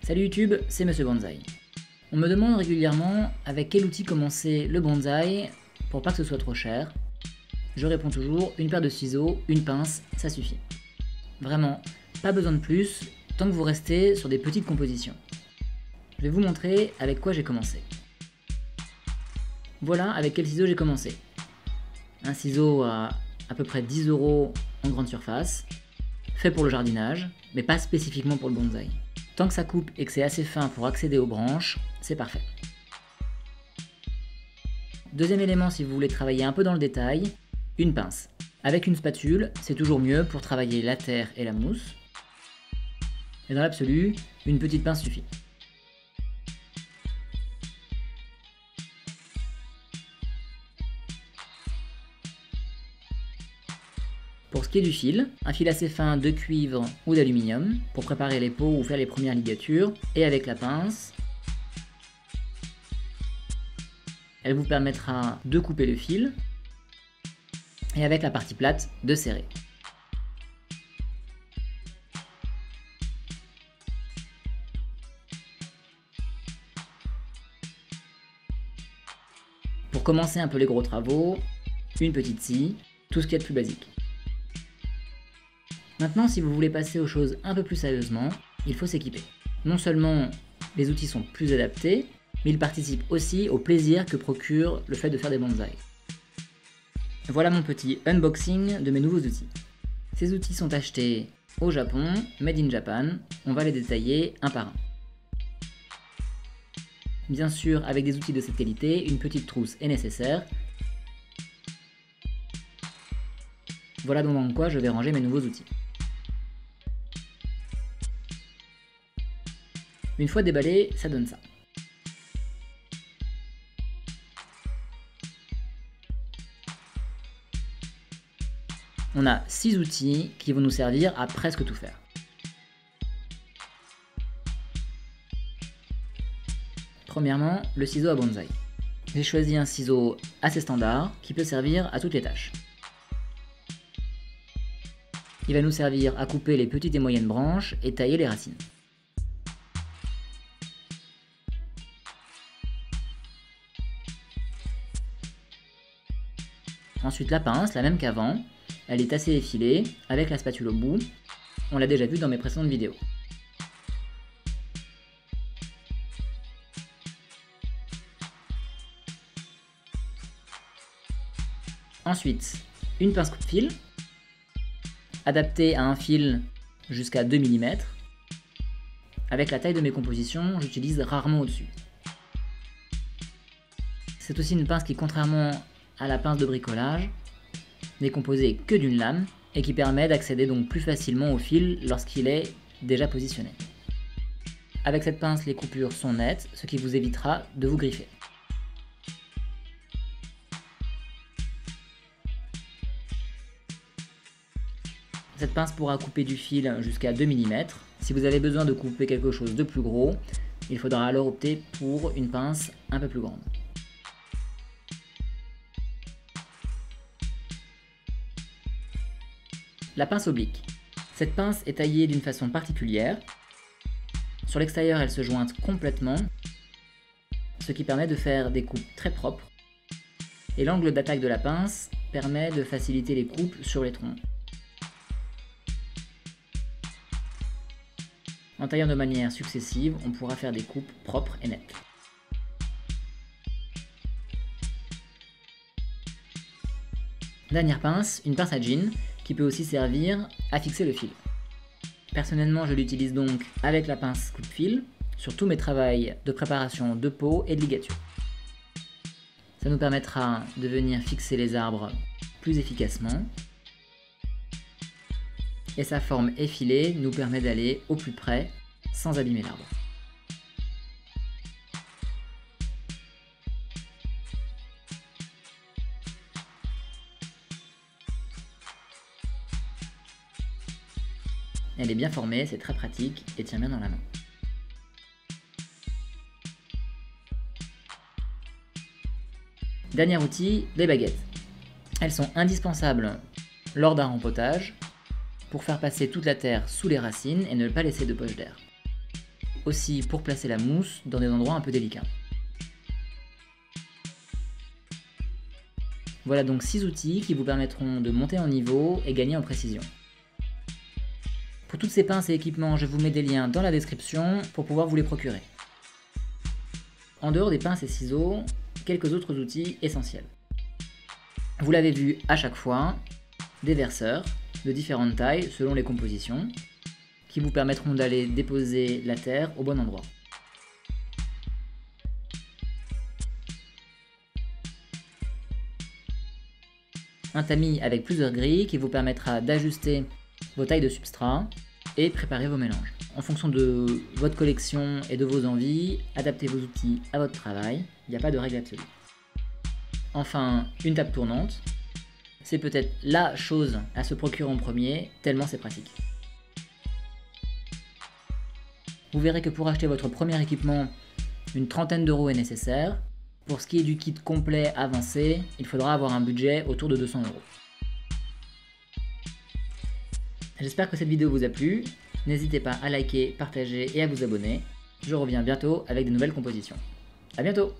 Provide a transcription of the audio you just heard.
Salut YouTube, c'est Monsieur Bonsaï. On me demande régulièrement avec quel outil commencer le bonsaï pour pas que ce soit trop cher. Je réponds toujours une paire de ciseaux, une pince, ça suffit. Vraiment, pas besoin de plus tant que vous restez sur des petites compositions. Je vais vous montrer avec quoi j'ai commencé. Voilà avec quel ciseau j'ai commencé. Un ciseau à peu près 10 € en grande surface, fait pour le jardinage, mais pas spécifiquement pour le bonsaï. Tant que ça coupe et que c'est assez fin pour accéder aux branches, c'est parfait. Deuxième élément, si vous voulez travailler un peu dans le détail, une pince. Avec une spatule, c'est toujours mieux pour travailler la terre et la mousse. Et dans l'absolu, une petite pince suffit. Pour ce qui est du fil, un fil assez fin de cuivre ou d'aluminium pour préparer les pots ou faire les premières ligatures, et avec la pince, elle vous permettra de couper le fil, et avec la partie plate, de serrer. Pour commencer un peu les gros travaux, une petite scie, tout ce qu'il y a de plus basique. Maintenant, si vous voulez passer aux choses un peu plus sérieusement, il faut s'équiper. Non seulement les outils sont plus adaptés, mais ils participent aussi au plaisir que procure le fait de faire des bonsaïs. Voilà mon petit unboxing de mes nouveaux outils. Ces outils sont achetés au Japon, made in Japan, on va les détailler un par un. Bien sûr, avec des outils de cette qualité, une petite trousse est nécessaire. Voilà donc dans quoi je vais ranger mes nouveaux outils. Une fois déballé, ça donne ça. On a 6 outils qui vont nous servir à presque tout faire. Premièrement, le ciseau à bonsaï. J'ai choisi un ciseau assez standard qui peut servir à toutes les tâches. Il va nous servir à couper les petites et moyennes branches et tailler les racines. Ensuite la pince, la même qu'avant, elle est assez effilée, avec la spatule au bout, on l'a déjà vu dans mes précédentes vidéos. Ensuite, une pince coupe-fil, adaptée à un fil jusqu'à 2 mm. Avec la taille de mes compositions, j'utilise rarement au-dessus. C'est aussi une pince qui, contrairement à la pince de bricolage, n'est composée que d'une lame et qui permet d'accéder donc plus facilement au fil lorsqu'il est déjà positionné. Avec cette pince, les coupures sont nettes, ce qui vous évitera de vous griffer. Cette pince pourra couper du fil jusqu'à 2 mm. Si vous avez besoin de couper quelque chose de plus gros, il faudra alors opter pour une pince un peu plus grande. La pince oblique. Cette pince est taillée d'une façon particulière. Sur l'extérieur, elle se jointe complètement, ce qui permet de faire des coupes très propres. Et l'angle d'attaque de la pince permet de faciliter les coupes sur les troncs. En taillant de manière successive, on pourra faire des coupes propres et nettes. Dernière pince, une pince à jean, qui peut aussi servir à fixer le fil. Personnellement, je l'utilise donc avec la pince coupe-fil sur tous mes travaux de préparation de pots et de ligature. Ça nous permettra de venir fixer les arbres plus efficacement. Et sa forme effilée nous permet d'aller au plus près sans abîmer l'arbre. Elle est bien formée, c'est très pratique et tient bien dans la main. Dernier outil, les baguettes. Elles sont indispensables lors d'un rempotage pour faire passer toute la terre sous les racines et ne pas laisser de poche d'air. aussi pour placer la mousse dans des endroits un peu délicats. Voilà donc 6 outils qui vous permettront de monter en niveau et gagner en précision. Pour toutes ces pinces et équipements, je vous mets des liens dans la description pour pouvoir vous les procurer. En dehors des pinces et ciseaux, quelques autres outils essentiels. Vous l'avez vu à chaque fois, des verseurs de différentes tailles selon les compositions, qui vous permettront d'aller déposer la terre au bon endroit. Un tamis avec plusieurs grilles qui vous permettra d'ajuster vos tailles de substrat et préparer vos mélanges. En fonction de votre collection et de vos envies, adaptez vos outils à votre travail, il n'y a pas de règle absolue. Enfin, une table tournante, c'est peut-être la chose à se procurer en premier, tellement c'est pratique. Vous verrez que pour acheter votre premier équipement, une trentaine d'euros est nécessaire. Pour ce qui est du kit complet avancé, il faudra avoir un budget autour de 200 euros. J'espère que cette vidéo vous a plu. N'hésitez pas à liker, partager et à vous abonner. Je reviens bientôt avec de nouvelles compositions. A bientôt!